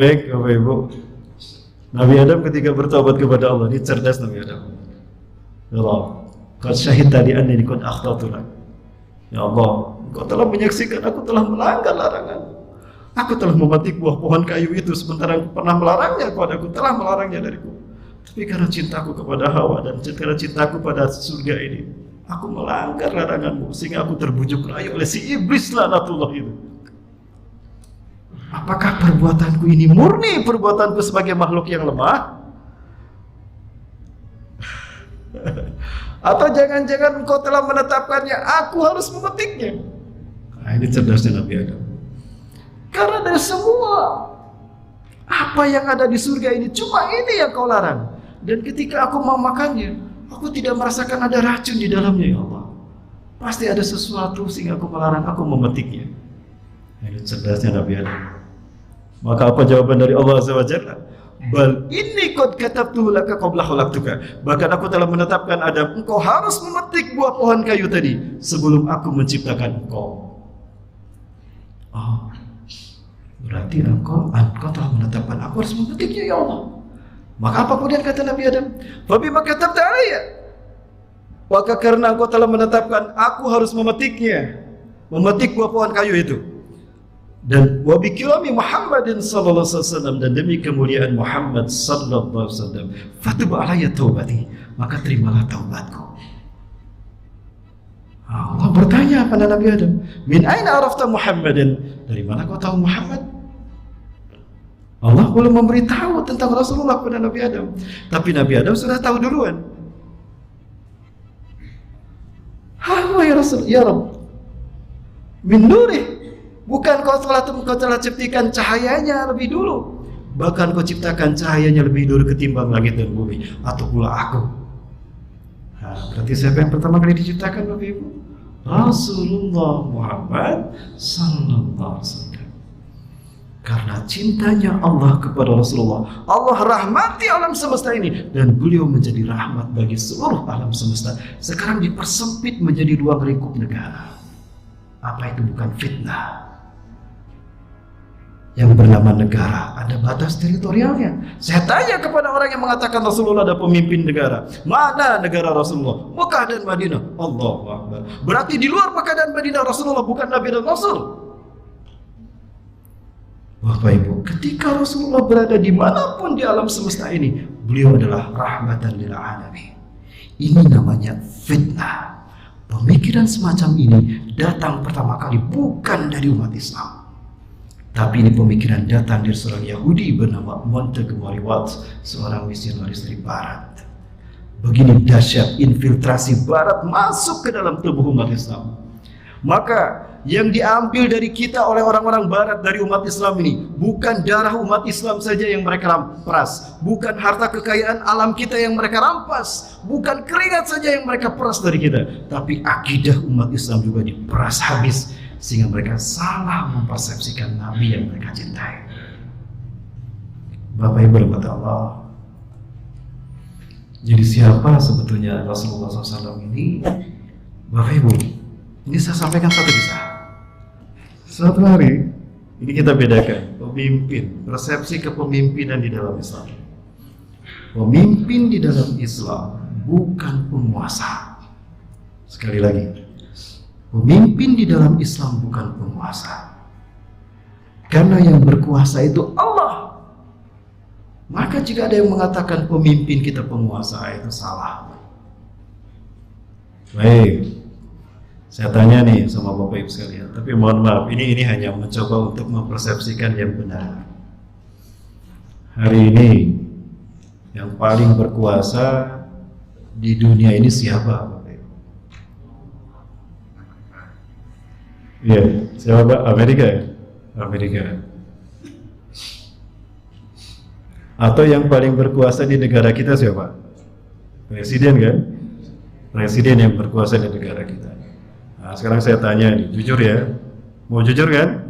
Baik, Bapak Ibu. Nabi Adam ketika bertobat kepada Allah, ini cerdas Nabi Adam. Ya Allah, qad syahidta li annani qad akhtatu lak. Ya Allah, Engkau telah menyaksikan aku telah melanggar larangan. Aku telah memetik buah pohon kayu itu sementara aku pernah melarangnya kepadaku, telah melarangnya dariku. Tapi karena cintaku kepada Hawa dan karena cintaku pada surga ini, aku melanggar laranganmu sehingga aku terbujuk rayu oleh si iblis laknatullah itu. Apakah perbuatanku ini murni perbuatanku sebagai makhluk yang lemah? Atau jangan-jangan engkau telah menetapkannya, aku harus memetiknya? Nah, ini cerdasnya Nabi Adam. Karena dari semua apa yang ada di surga ini, cuma ini yang kau larang. Dan ketika aku mau makannya, aku tidak merasakan ada racun di dalamnya, ya Allah. Pasti ada sesuatu sehingga aku melarang, aku memetiknya. Ini cerdasnya Nabi Adam. Maka apa jawaban dari Allah Azza wa Jalla? Bal inni qad katabtu laka qabla khalaqtuka. Bahkan aku telah menetapkan Adam, engkau harus memetik buah pohon kayu tadi sebelum aku menciptakan engkau. Oh, berarti engkau telah menetapkan aku harus memetiknya, ya Allah. Maka apa kemudian kata Nabi Adam? Fa bima katabta alayya. Maka karena engkau telah menetapkan aku harus memetiknya, memetik buah pohon kayu itu. Dan wa bi kirami Muhammadin sallallahu alaihi wasallam, dan demi kemuliaan Muhammad sallallahu alaihi wasallam, fatub alayya taubati, maka terimalah taubatku. Allah bertanya pada Nabi Adam, min aina arafta Muhammadan? Dari mana kau tahu Muhammad? Allah belum memberitahu tentang Rasulullah kepada Nabi Adam, tapi Nabi Adam sudah tahu duluan. Ya Rasul, ya Rabb, min nurih. Bukan kau telah ciptakan cahayanya lebih dulu, bahkan kau ciptakan cahayanya lebih dulu ketimbang langit dan bumi, atau pula aku. Nah, berarti siapa yang pertama kali diciptakan, Bapak Ibu? Rasulullah Muhammad sallallahu alaihi wasallam. Karena cintanya Allah kepada Rasulullah, Allah rahmati alam semesta ini, dan beliau menjadi rahmat bagi seluruh alam semesta. Sekarang dipersempit menjadi dua lingkup negara. Apa itu bukan fitnah? Yang bernama negara ada batas teritorialnya. Saya tanya kepada orang yang mengatakan Rasulullah ada pemimpin negara, mana negara Rasulullah? Mekah dan Madinah. Allahu Akbar. Berarti di luar Mekah dan Madinah Rasulullah bukan Nabi dan Rasul. Bapak Ibu, ketika Rasulullah berada dimanapun di alam semesta ini, beliau adalah rahmatan lil alamin. Ini namanya fitnah. Pemikiran semacam ini datang pertama kali bukan dari umat Islam, tapi ini pemikiran datang dari seorang Yahudi bernama Montgomery Watt, seorang misionaris dari Barat. Begini dahsyat infiltrasi Barat masuk ke dalam tubuh umat Islam. Maka yang diambil dari kita oleh orang-orang Barat dari umat Islam ini bukan darah umat Islam saja yang mereka rampas, bukan harta kekayaan alam kita yang mereka rampas, bukan keringat saja yang mereka peras dari kita, tapi akidah umat Islam juga diperas habis sehingga mereka salah mempersepsikan Nabi yang mereka cintai. Bapak Ibu rahmat Allah. Jadi siapa sebetulnya Rasulullah SAW ini? Bapak Ibu, ini saya sampaikan satu kisah. Suatu hari, ini kita bedakan pemimpin, persepsi kepemimpinan di dalam Islam. Pemimpin di dalam Islam bukan penguasa. Sekali lagi, pemimpin di dalam Islam bukan penguasa. Karena yang berkuasa itu Allah. Maka jika ada yang mengatakan pemimpin kita penguasa, itu salah. Baik, saya tanya nih sama Bapak Ibu sekalian, tapi mohon maaf, ini hanya mencoba untuk mempersepsikan yang benar. Hari ini yang paling berkuasa di dunia ini siapa, Bapak Ibu? Iya, siapa Pak? Amerika ya? Amerika. Atau yang paling berkuasa di negara kita siapa? Presiden kan? Presiden yang berkuasa di negara kita. Nah, sekarang saya tanya nih, jujur ya, mau jujur kan?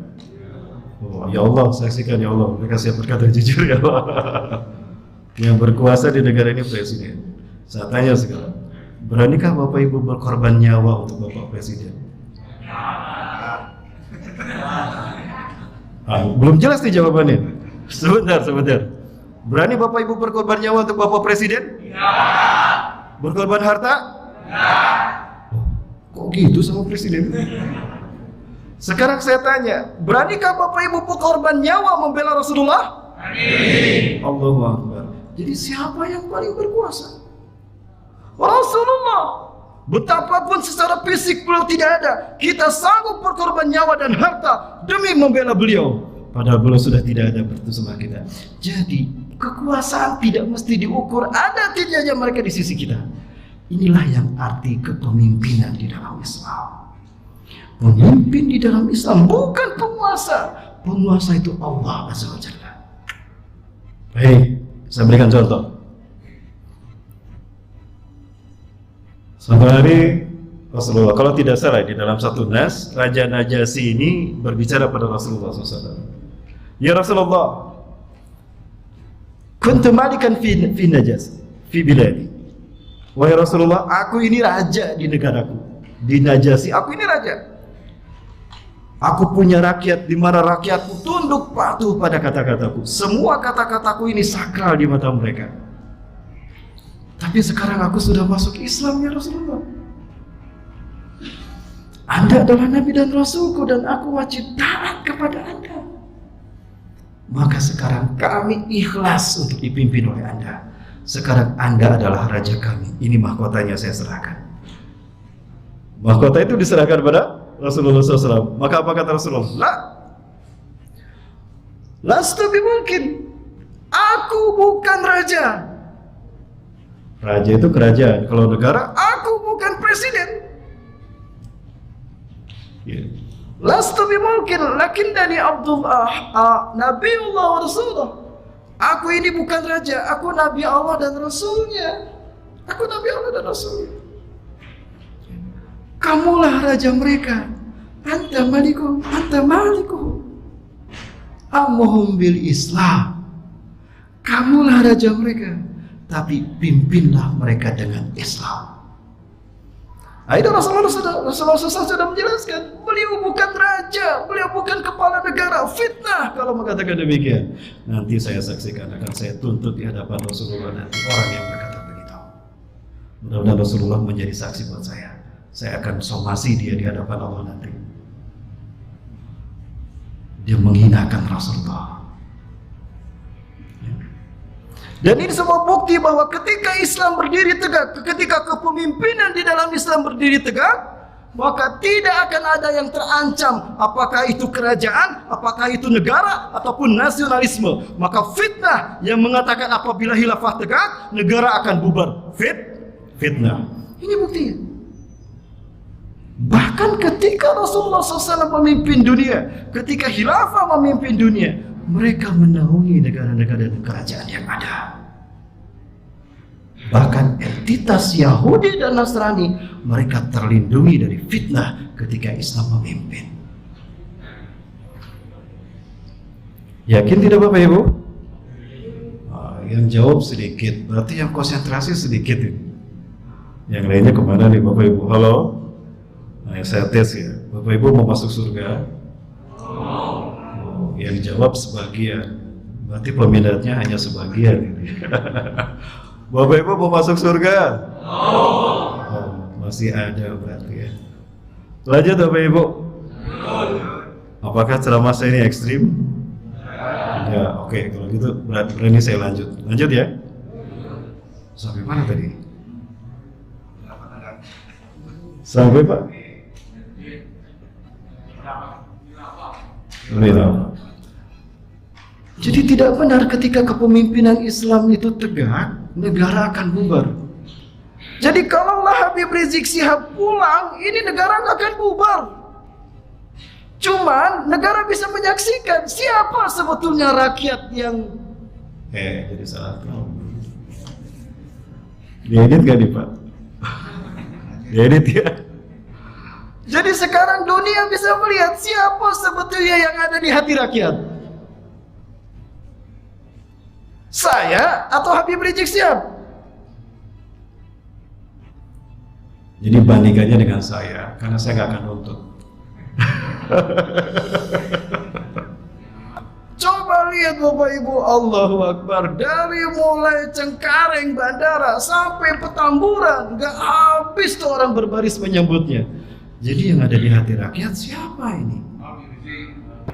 Oh, ya Allah, saksikan ya Allah, mereka siap berkata jujur ya Allah. Yang berkuasa di negara ini presiden. Saya tanya sekarang, beranikah Bapak Ibu berkorban nyawa untuk Bapak Presiden? Belum jelas nih jawabannya. Sebentar. Berani Bapak Ibu berkorban nyawa untuk Bapak Presiden? Ya. Berkorban harta? Ya. Kok gitu sama Presiden? Sekarang saya tanya, beranikah Bapak Ibu berkorban nyawa membela Rasulullah? Berani. Allahu Akbar. Jadi siapa yang paling berkuasa? Rasulullah. Betapapun secara fisik beliau tidak ada, kita sanggup berkorban nyawa dan harta demi membela beliau. Padahal beliau sudah tidak ada bersama kita. Jadi kekuasaan tidak mesti diukur ada tidaknya mereka di sisi kita. Inilah yang arti kepemimpinan di dalam Islam. Pemimpin di dalam Islam bukan penguasa. Penguasa itu Allah Azza wa Jalla. Baik, saya berikan contoh. Suatu hari Rasulullah, kalau tidak salah di dalam satu nas, Raja Najasyi ini berbicara pada Rasulullah SAW. Ya Rasulullah, kuntu malikan fi Najasyi, fi biladi. Wahai Rasulullah, aku ini raja di negaraku, di Najasyi, aku ini raja. Aku punya rakyat di mana rakyatku tunduk patuh pada kata-kataku. Semua kata-kataku ini sakral di mata mereka. Tapi sekarang aku sudah masuk Islam ya Rasulullah. Anda adalah Nabi dan Rasulku dan aku wajib taat kepada Anda. Maka sekarang kami ikhlas untuk dipimpin oleh Anda. Sekarang Anda adalah raja kami. Ini mahkotanya saya serahkan. Mahkota itu diserahkan pada Rasulullah SAW. Maka apa kata Rasulullah? Lastu bimungkin. Aku bukan raja. Raja itu kerajaan. Kalau negara, aku bukan presiden. Lastu bimungkin. Lakin dari Abdullah, Nabiullah wa Rasulullah. Aku ini bukan raja. Aku Nabi Allah dan Rasulnya. Aku Nabi Allah dan Rasulnya. Kamulah raja mereka. Anta malikum, anta malikum. Amuhum bil Islam. Kamulah raja mereka, tapi pimpinlah mereka dengan Islam. Itu Rasulullah sudah menjelaskan, beliau bukan raja, beliau bukan kepala negara. Fitnah kalau mengatakan demikian. Nanti saya saksikan, akan saya tuntut di hadapan Rasulullah nanti orang yang berkata begitu. Mudah-mudahan Rasulullah menjadi saksi buat saya. Saya akan somasi dia di hadapan Allah nanti. Dia menghinakan Rasulullah. Dan ini semua bukti bahwa ketika Islam berdiri tegak, ketika kepemimpinan di dalam Islam berdiri tegak, maka tidak akan ada yang terancam, apakah itu kerajaan, apakah itu negara, ataupun nasionalisme. Maka fitnah yang mengatakan apabila khilafah tegak, negara akan bubar. Fitnah. Ini buktinya. Bahkan ketika Rasulullah SAW memimpin dunia, ketika khilafah memimpin dunia, mereka menaungi negara-negara dan kerajaan yang ada. Bahkan entitas Yahudi dan Nasrani, mereka terlindungi dari fitnah ketika Islam memimpin. Yakin tidak Bapak Ibu? Yang jawab sedikit, berarti yang konsentrasi sedikit. Yang lainnya kemana nih Bapak Ibu? Halo? Nah, saya tes ya. Bapak Ibu mau masuk surga? Yang jawab sebagian. Berarti peminatnya hanya sebagian. Bapak Ibu mau masuk surga? Masih ada berarti ya. Lanjut Bapak Ibu. Apakah ceramah saya ini ekstrim? Ya, oke. Kalau gitu berarti saya lanjut. Lanjut ya. Sampai mana tadi? Sampai Pak? Jadi tidak benar ketika kepemimpinan Islam itu tegak, negara akan bubar. Jadi kalaulah Habib Rizik Syihab pulang, ini negara nggak akan bubar. Cuman negara bisa menyaksikan siapa sebetulnya rakyat yang jadi salah. Diedit gak nih Pak? Diedit ya. Jadi sekarang dunia bisa melihat siapa sebetulnya yang ada di hati rakyat. Saya atau Habib Rizik Syihab? Jadi bandingkannya dengan saya, karena saya nggak akan nuntut. Coba lihat lihat Bapak Ibu, Allahu Akbar, dari mulai Cengkareng bandara sampai Petamburan, nggak habis tuh orang berbaris menyambutnya. Jadi yang ada di hati rakyat siapa ini?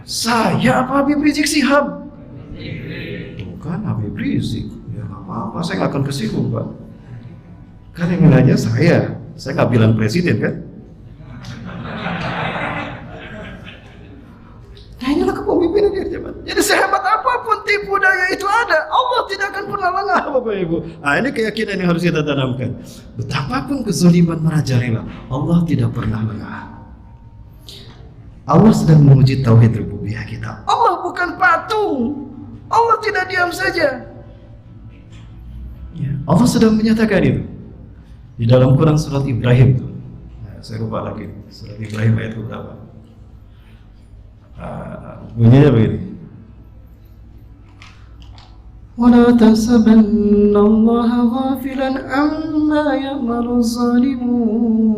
Saya apa Habib Rizik Syihab? Bukan Habib Rizik. Ya nggak apa-apa, saya nggak akan kesinggung Pak. Kan yang nanya saya nggak bilang presiden kan? Nah inilah kepemimpinan di zaman. Jadi sehebat apapun tipu daya itu ada, Allah tidak akan pernah lengah Bapak Ibu. Nah ini keyakinan yang harus kita tanamkan. Betapapun kezaliman merajalela, Allah tidak pernah lengah. Allah sedang menguji tauhid rububiyah kita. Allah bukan patung. Allah tidak diam saja. Ya, Allah sedang menyatakan itu di dalam Quran surat Ibrahim. Nah, saya lupa lagi surat Ibrahim ayat berapa? Bunyinya begini. وَلَا تَحْسَبَنَّ اللَّهَ غَافِلًا عَمَّا يَعْمَلُ الظَّالِمُونَ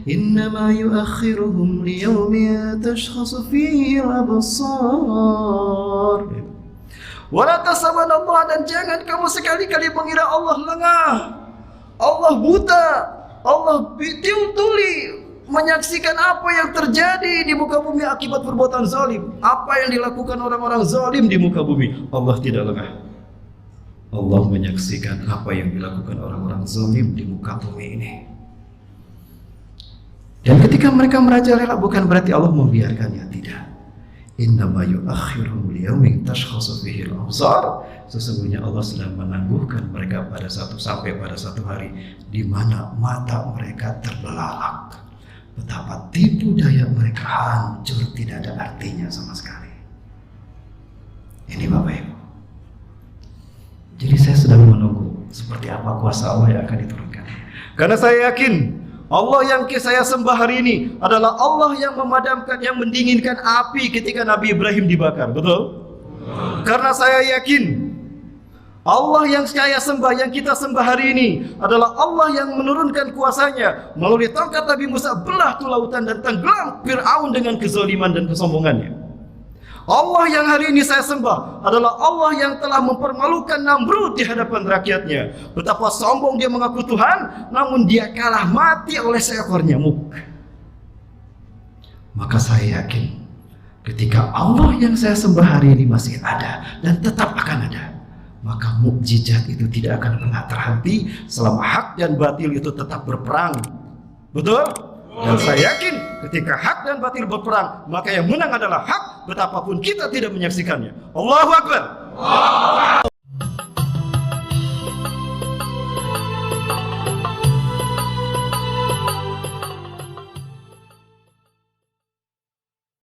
إِنَّمَا يُؤَخِّرُهُمْ لِيَوْمٍ تَشْخَصُ فِيهِ الْأَبْصَارُ. وَلَا تَحْسَبَنَّ اللَّهَ, dan jangan kamu sekali-kali mengira Allah lengah, Allah buta, Allah tuli menyaksikan apa yang terjadi di muka bumi akibat perbuatan zalim, apa yang dilakukan orang-orang zalim di muka bumi. Allah tidak lengah. Allah menyaksikan apa yang dilakukan orang-orang zalim di muka bumi ini. Dan ketika mereka merajalela bukan berarti Allah membiarkannya, tidak. Innama yu'akhiruhum liyaumin tashkhasu fihi al-absar. Sesungguhnya Allah sedang menangguhkan mereka sampai pada satu hari di mana mata mereka terbelalak. Betapa tipu daya mereka hancur, tidak ada artinya sama sekali. Ini Bapak Ibu. Jadi saya sedang menunggu seperti apa kuasa Allah yang akan diturunkan. Karena saya yakin Allah yang saya sembah hari ini adalah Allah yang memadamkan, yang mendinginkan api ketika Nabi Ibrahim dibakar. Betul? Karena saya yakin Allah yang saya sembah, yang kita sembah hari ini adalah Allah yang menurunkan kuasanya melalui tongkat Nabi Musa, belah tuh lautan dan tenggelam Fir'aun dengan kezaliman dan kesombongannya. Allah yang hari ini saya sembah adalah Allah yang telah mempermalukan Namrud di hadapan rakyatnya. Betapa sombong dia mengaku Tuhan, namun dia kalah mati oleh seekor nyamuk. Maka saya yakin ketika Allah yang saya sembah hari ini masih ada dan tetap akan ada, maka mukjizat itu tidak akan pernah terhenti selama hak dan batil itu tetap berperang. Betul? Dan saya yakin ketika hak dan batil berperang, maka yang menang adalah hak, betapapun kita tidak menyaksikannya. Allahu Akbar.